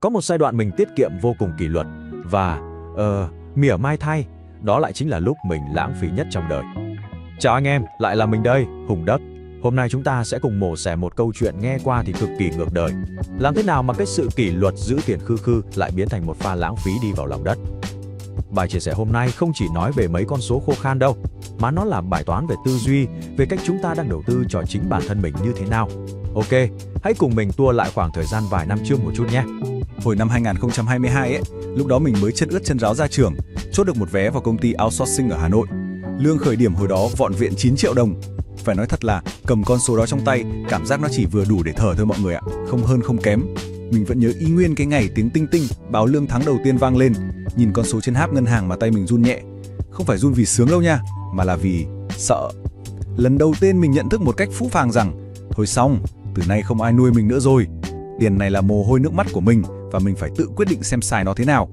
Có một giai đoạn mình tiết kiệm vô cùng kỷ luật và, mỉa mai thay, đó lại chính là lúc mình lãng phí nhất trong đời. Chào anh em, lại là mình đây, Hùng Đất. Hôm nay chúng ta sẽ cùng mổ xẻ một câu chuyện nghe qua thì cực kỳ ngược đời. Làm thế nào mà cái sự kỷ luật giữ tiền khư khư lại biến thành một pha lãng phí đi vào lòng đất? Bài chia sẻ hôm nay không chỉ nói về mấy con số khô khan đâu, mà nó là bài toán về tư duy, về cách chúng ta đang đầu tư cho chính bản thân mình như thế nào. Ok, hãy cùng mình tua lại khoảng thời gian vài năm trước một chút nhé. Hồi năm 2022 ấy, lúc đó mình mới chân ướt chân ráo ra trường, chốt được một vé vào công ty outsourcing ở Hà Nội. Lương khởi điểm hồi đó vọn vẹn 9 triệu đồng. Phải nói thật là cầm con số đó trong tay, cảm giác nó chỉ vừa đủ để thở thôi mọi người ạ, không hơn không kém. Mình vẫn nhớ y nguyên cái ngày tiếng tinh tinh báo lương tháng đầu tiên vang lên, nhìn con số trên app ngân hàng mà tay mình run nhẹ. Không phải run vì sướng đâu nha, mà là vì sợ. Lần đầu tiên mình nhận thức một cách phũ phàng rằng thôi xong, từ nay không ai nuôi mình nữa rồi. Tiền này là mồ hôi nước mắt của mình và mình phải tự quyết định xem xài nó thế nào.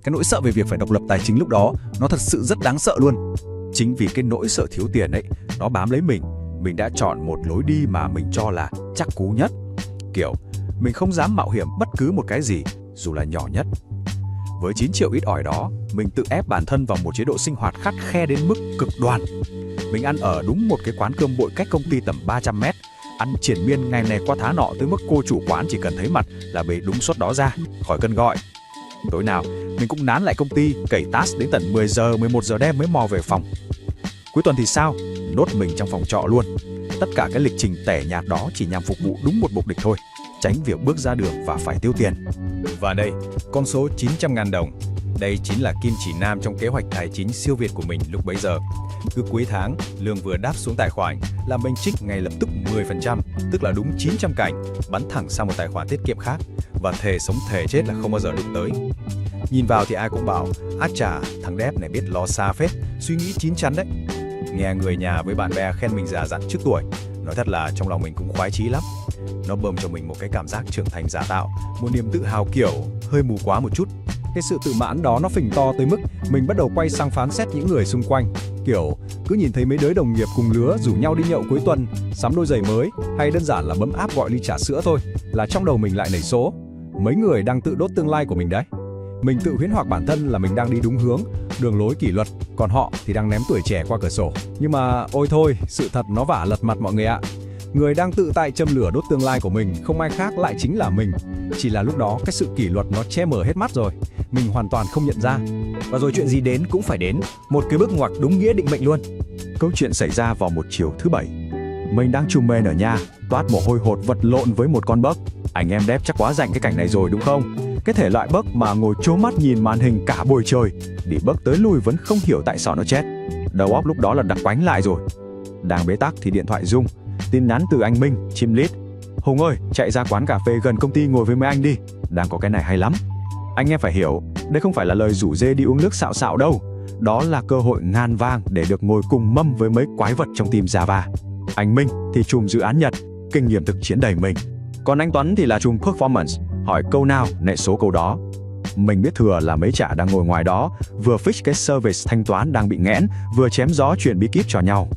Cái nỗi sợ về việc phải độc lập tài chính lúc đó nó thật sự rất đáng sợ luôn. Chính vì cái nỗi sợ thiếu tiền ấy, nó bám lấy mình đã chọn một lối đi mà mình cho là chắc cú nhất. Kiểu, mình không dám mạo hiểm bất cứ một cái gì, dù là nhỏ nhất. Với 9 triệu ít ỏi đó, mình tự ép bản thân vào một chế độ sinh hoạt khắt khe đến mức cực đoan. Mình ăn ở đúng một cái quán cơm bội cách công ty tầm 300 mét, ăn triển miên ngày này qua thá nọ tới mức cô chủ quán chỉ cần thấy mặt là bê đúng suất đó ra, khỏi cần gọi. Tối nào, mình cũng nán lại công ty, cày task đến tận 10 giờ, 11 giờ đêm mới mò về phòng. Cuối tuần thì sao? Nốt mình trong phòng trọ luôn. Tất cả cái lịch trình tẻ nhạt đó chỉ nhằm phục vụ đúng một mục đích thôi, tránh việc bước ra đường và phải tiêu tiền. Và đây, con số 900.000 đồng. Đây chính là kim chỉ nam trong kế hoạch tài chính siêu việt của mình lúc bấy giờ. Cứ cuối tháng, lương vừa đáp xuống tài khoản là mình trích ngay lập tức 10%, tức là đúng 900 cành, bắn thẳng sang một tài khoản tiết kiệm khác và thề sống thề chết là không bao giờ đụng tới. Nhìn vào thì ai cũng bảo, át chà, thằng đép này biết lo xa phết, suy nghĩ chín chắn đấy. Nghe người nhà với bạn bè khen mình già dặn trước tuổi, nói thật là trong lòng mình cũng khoái chí lắm. Nó bơm cho mình một cái cảm giác trưởng thành giả tạo, một niềm tự hào kiểu hơi mù quá một chút. Cái sự tự mãn đó nó phình to tới mức mình bắt đầu quay sang phán xét những người xung quanh. Kiểu cứ nhìn thấy mấy đứa đồng nghiệp cùng lứa rủ nhau đi nhậu cuối tuần, sắm đôi giày mới hay đơn giản là bấm app gọi ly trà sữa thôi, là trong đầu mình lại nảy số. Mấy người đang tự đốt tương lai của mình đấy. Mình tự huyễn hoặc bản thân là mình đang đi đúng hướng, đường lối kỷ luật, còn họ thì đang ném tuổi trẻ qua cửa sổ. Nhưng mà ôi thôi, sự thật nó vả lật mặt mọi người ạ. Người đang tự tay châm lửa đốt tương lai của mình không ai khác lại chính là mình. Chỉ là lúc đó cái sự kỷ luật nó che mờ hết mắt rồi, mình hoàn toàn không nhận ra. Và rồi chuyện gì đến cũng phải đến, một cái bước ngoặt đúng nghĩa định mệnh luôn. Câu chuyện xảy ra vào một chiều thứ Bảy. Mình đang trùm mền ở nhà, toát mồ hôi hột vật lộn với một con bấc. Anh em đép chắc quá rành cái cảnh này rồi đúng không? Cái thể loại bấc mà ngồi trố mắt nhìn màn hình cả buổi trời, đi bấc tới lui vẫn không hiểu tại sao nó chết. Đầu óc lúc đó là đặc quánh lại rồi. Đang bế tắc thì điện thoại rung, tin nhắn từ anh Minh, chim lít. Hùng ơi, chạy ra quán cà phê gần công ty ngồi với mấy anh đi, đang có cái này hay lắm. Anh em phải hiểu, đây không phải là lời rủ dê đi uống nước xạo xạo đâu. Đó là cơ hội ngàn vàng để được ngồi cùng mâm với mấy quái vật trong team Java. Anh Minh thì chùm dự án Nhật, kinh nghiệm thực chiến đầy mình. Còn anh Tuấn thì là chùm performance, hỏi câu nào nệ số câu đó. Mình biết thừa là mấy chả đang ngồi ngoài đó, vừa fix cái service thanh toán đang bị nghẽn, vừa chém gió chuyện bí kíp cho nhau.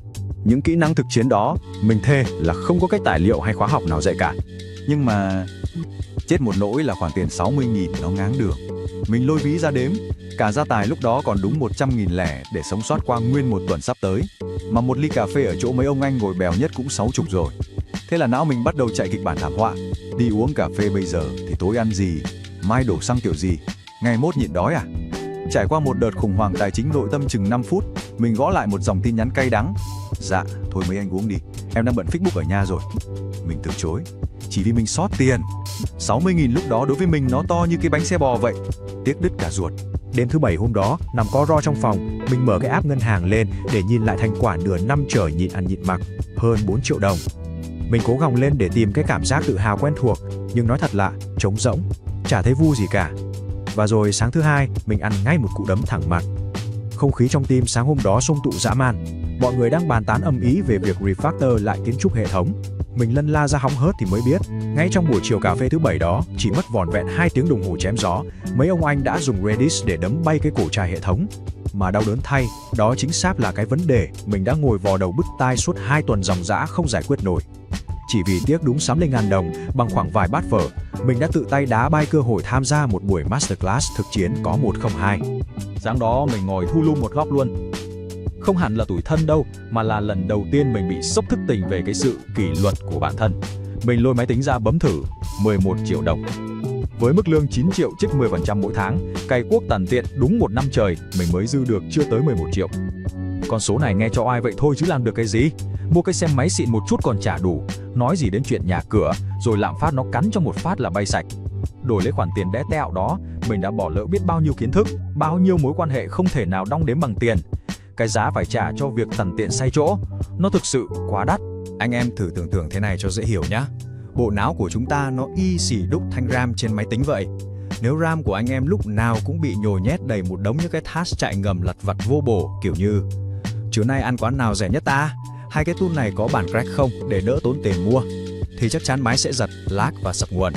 Những kỹ năng thực chiến đó, mình thề là không có cái tài liệu hay khóa học nào dạy cả. Nhưng mà chết một nỗi là khoản tiền 60.000 nó ngáng đường. Mình lôi ví ra đếm, cả gia tài lúc đó còn đúng 100.000 lẻ để sống sót qua nguyên một tuần sắp tới. Mà một ly cà phê ở chỗ mấy ông anh ngồi bèo nhất cũng 60 rồi. Thế là não mình bắt đầu chạy kịch bản thảm họa. Đi uống cà phê bây giờ thì tối ăn gì, mai đổ xăng kiểu gì, ngày mốt nhịn đói à? Trải qua một đợt khủng hoảng tài chính nội tâm chừng 5 phút, mình gõ lại một dòng tin nhắn cay đắng. Dạ, thôi mấy anh uống đi, em đang bận Facebook ở nhà rồi. Mình từ chối, chỉ vì mình sót tiền. 60.000 lúc đó đối với mình nó to như cái bánh xe bò vậy, tiếc đứt cả ruột. Đêm thứ Bảy hôm đó, nằm co ro trong phòng, mình mở cái app ngân hàng lên để nhìn lại thành quả nửa năm trời nhịn ăn nhịn mặc, hơn 4 triệu đồng. Mình cố gồng lên để tìm cái cảm giác tự hào quen thuộc, nhưng nói thật là trống rỗng, chả thấy vui gì cả. Và rồi sáng thứ Hai, mình ăn ngay một cú đấm thẳng mặt. Không khí trong team sáng hôm đó xôm tụ dã man. Mọi người đang bàn tán ầm ĩ về việc refactor lại kiến trúc hệ thống. Mình lân la ra hóng hớt thì mới biết, ngay trong buổi chiều cà phê thứ Bảy đó, chỉ mất vỏn vẹn 2 tiếng đồng hồ chém gió, mấy ông anh đã dùng Redis để đấm bay cái cổ chai hệ thống. Mà đau đớn thay, đó chính xác là cái vấn đề mình đã ngồi vò đầu bứt tai suốt 2 tuần ròng rã không giải quyết nổi. chỉ vì tiếc đúng 60.000 đồng bằng khoảng vài bát phở, mình đã tự tay đá bay cơ hội tham gia một buổi masterclass thực chiến có 102. Sáng đó mình ngồi thu lu một góc luôn. Không hẳn là tủi thân đâu, mà là lần đầu tiên mình bị sốc thức tỉnh về cái sự kỷ luật của bản thân. Mình lôi máy tính ra bấm thử, 11 triệu đồng. Với mức lương 9 triệu trích 10% mỗi tháng, cày cuốc tàn tiện đúng 1 năm trời, mình mới dư được chưa tới 11 triệu. Con số này nghe cho ai vậy thôi chứ làm được cái gì? Mua cái xe máy xịn một chút còn chả đủ, nói gì đến chuyện nhà cửa, rồi lạm phát nó cắn cho một phát là bay sạch. Đổi lấy khoản tiền bé tẹo đó, mình đã bỏ lỡ biết bao nhiêu kiến thức, bao nhiêu mối quan hệ không thể nào đong đếm bằng tiền. Cái giá phải trả cho việc tằn tiện say chỗ, nó thực sự quá đắt. Anh em thử tưởng tượng thế này cho dễ hiểu nhá. Bộ não của chúng ta nó y xì đúc thanh RAM trên máy tính vậy. Nếu RAM của anh em lúc nào cũng bị nhồi nhét đầy một đống những cái task chạy ngầm lặt vặt vô bổ, kiểu như trưa nay ăn quán nào rẻ nhất ta? Hai cái tool này có bản crack không để đỡ tốn tiền mua? Thì chắc chắn máy sẽ giật, lag và sập nguồn.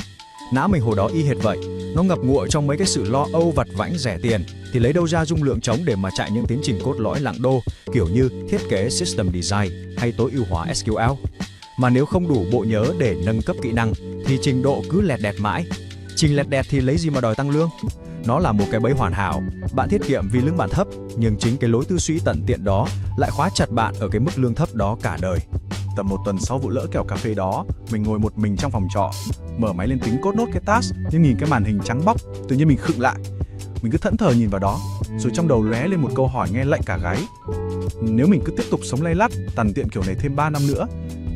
Não mình hồi đó y hệt vậy, nó ngập ngụa trong mấy cái sự lo âu vặt vãnh rẻ tiền, thì lấy đâu ra dung lượng trống để mà chạy những tiến trình cốt lõi lạng đô, kiểu như thiết kế system design hay tối ưu hóa SQL. Mà nếu không đủ bộ nhớ để nâng cấp kỹ năng, thì trình độ cứ lẹt đẹt mãi. Trình lẹt đẹt thì lấy gì mà đòi tăng lương? Nó là một cái bẫy hoàn hảo, bạn tiết kiệm vì lương bạn thấp, nhưng chính cái lối tư duy tận tiện đó lại khóa chặt bạn ở cái mức lương thấp đó cả đời. Tầm 1 tuần sau vụ lỡ kèo cà phê đó, mình ngồi một mình trong phòng trọ, mở máy lên tính cốt nốt cái task, nhưng nhìn cái màn hình trắng bóc, tự nhiên mình khựng lại. Mình cứ thẫn thờ nhìn vào đó, rồi trong đầu lóe lên một câu hỏi nghe lạnh cả gáy. Nếu mình cứ tiếp tục sống lay lắt, tằn tiện kiểu này thêm 3 năm nữa,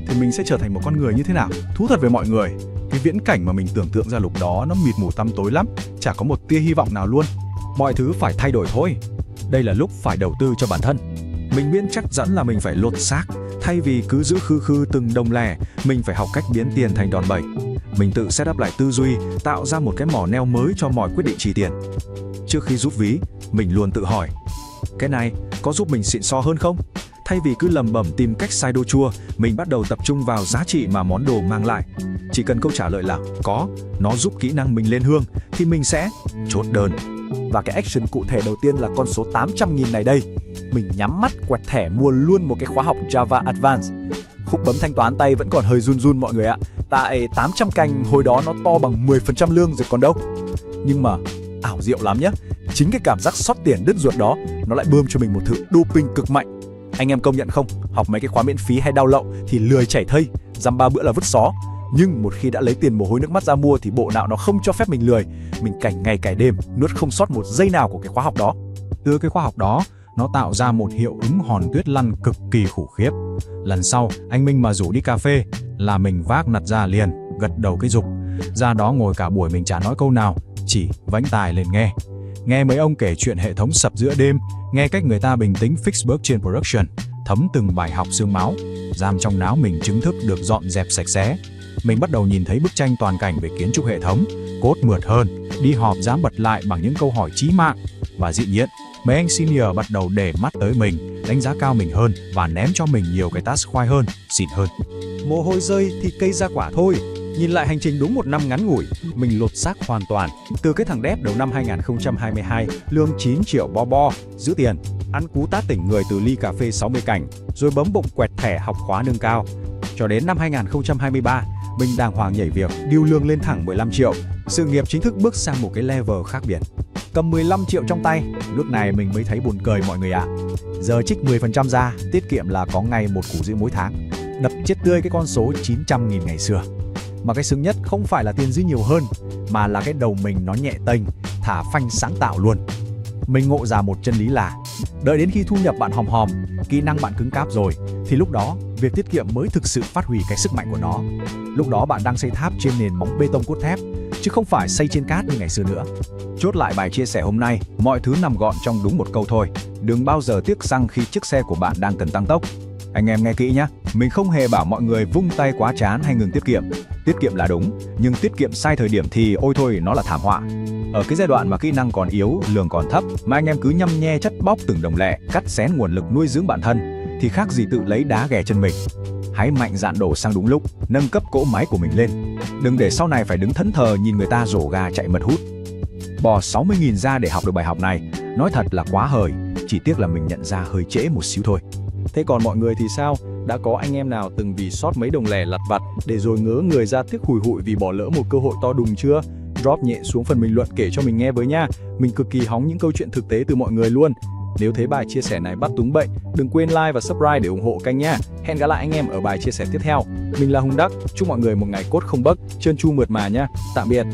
thì mình sẽ trở thành một con người như thế nào? Thú thật với mọi người, cái viễn cảnh mà mình tưởng tượng ra lúc đó nó mịt mù tăm tối lắm, chả có một tia hy vọng nào luôn. Mọi thứ phải thay đổi thôi. Đây là lúc phải đầu tư cho bản thân. Mình biết chắc chắn là mình phải lột xác. Thay vì cứ giữ khư khư từng đồng lẻ, mình phải học cách biến tiền thành đòn bẩy. Mình tự set up lại tư duy, tạo ra một cái mỏ neo mới cho mọi quyết định chi tiền. Trước khi rút ví, mình luôn tự hỏi, cái này có giúp mình xịn sò hơn không? Thay vì cứ lẩm bẩm tìm cách sai đô chua, mình bắt đầu tập trung vào giá trị mà món đồ mang lại. Chỉ cần câu trả lời là có, nó giúp kỹ năng mình lên hương, thì mình sẽ chốt đơn. Và cái action cụ thể đầu tiên là con số 800.000 này đây. Mình nhắm mắt quẹt thẻ mua luôn một cái khóa học Java Advanced. Khúc bấm thanh toán tay vẫn còn hơi run run mọi người ạ. Tại 800 cành hồi đó nó to bằng 10% lương rồi còn đâu. Nhưng mà ảo diệu lắm nhé. Chính cái cảm giác sót tiền đứt ruột đó, nó lại bơm cho mình một thứ doping cực mạnh. Anh em công nhận không? Học mấy cái khóa miễn phí hay đau lậu thì lười chảy thây, dăm 3 bữa là vứt xó. Nhưng một khi đã lấy tiền mồ hôi nước mắt ra mua thì bộ não nó không cho phép mình lười. Mình cày ngày cày đêm, nuốt không sót một giây nào của cái khóa học đó. Từ cái khóa học đó, nó tạo ra một hiệu ứng hòn tuyết lăn cực kỳ khủng khiếp. Lần sau, anh Minh mà rủ đi cà phê là mình vác nặt ra liền, gật đầu cái dục. Ra đó ngồi cả buổi mình chả nói câu nào, chỉ vánh tai lên nghe. Nghe mấy ông kể chuyện hệ thống sập giữa đêm, nghe cách người ta bình tĩnh fix bug trên production, thấm từng bài học xương máu. Giam trong não mình chính thức được dọn dẹp sạch sẽ. Mình bắt đầu nhìn thấy bức tranh toàn cảnh về kiến trúc hệ thống, code mượt hơn, đi họp dám bật lại bằng những câu hỏi chí mạng. Và dĩ nhiên, mấy anh senior bắt đầu để mắt tới mình, đánh giá cao mình hơn và ném cho mình nhiều cái task khoai hơn, xịn hơn. Mồ hôi rơi thì cây ra quả thôi. Nhìn lại hành trình đúng 1 năm ngắn ngủi, mình lột xác hoàn toàn. Từ cái thằng đép đầu năm 2022, lương 9 triệu bo, giữ tiền, ăn cú tát tỉnh người từ ly cà phê 60 cành, rồi bấm bụng quẹt thẻ học khóa nâng cao. Cho đến năm 2023, mình đàng hoàng nhảy việc, điêu lương lên thẳng 15 triệu. Sự nghiệp chính thức bước sang một cái level khác biệt. Cầm 15 triệu trong tay, lúc này mình mới thấy buồn cười mọi người ạ. Giờ trích 10% ra, tiết kiệm là có ngày 1,5 củ mỗi tháng. Đập chết tươi cái con số 900.000 ngày xưa. Mà cái sướng nhất không phải là tiền dư nhiều hơn, mà là cái đầu mình nó nhẹ tênh, thả phanh sáng tạo luôn. Mình ngộ ra một chân lý là đợi đến khi thu nhập bạn hòm hòm, kỹ năng bạn cứng cáp rồi, thì lúc đó việc tiết kiệm mới thực sự phát huy cái sức mạnh của nó. Lúc đó bạn đang xây tháp trên nền móng bê tông cốt thép, chứ không phải xây trên cát như ngày xưa nữa. Chốt lại bài chia sẻ hôm nay, mọi thứ nằm gọn trong đúng một câu thôi: đừng bao giờ tiếc xăng khi chiếc xe của bạn đang cần tăng tốc. Anh em nghe kỹ nhé, mình không hề bảo mọi người vung tay quá chán hay ngừng tiết kiệm. Tiết kiệm là đúng, nhưng tiết kiệm sai thời điểm thì ôi thôi nó là thảm họa. Ở cái giai đoạn mà kỹ năng còn yếu, lương còn thấp, mà anh em cứ nhăm nhe chất bóc từng đồng lẻ, cắt xén nguồn lực nuôi dưỡng bản thân, thì khác gì tự lấy đá ghè chân mình. Hãy mạnh dạn đổ xăng đúng lúc, nâng cấp cỗ máy của mình lên. Đừng để sau này phải đứng thẫn thờ nhìn người ta rổ ga chạy mật hút. Bỏ 60.000 ra để học được bài học này, nói thật là quá hời, chỉ tiếc là mình nhận ra hơi trễ một xíu thôi. Thế còn mọi người thì sao? Đã có anh em nào từng vì sót mấy đồng lẻ lặt vặt để rồi ngớ người ra tiếc hùi hụi vì bỏ lỡ một cơ hội to đùng chưa? Drop nhẹ xuống phần bình luận kể cho mình nghe với nha. Mình cực kỳ hóng những câu chuyện thực tế từ mọi người luôn. Nếu thấy bài chia sẻ này bắt túng bệnh, đừng quên like và subscribe để ủng hộ kênh nha. Hẹn gặp lại anh em ở bài chia sẻ tiếp theo. Mình là Hùng Đắc, chúc mọi người một ngày code không bug, trơn tru mượt mà nha. Tạm biệt.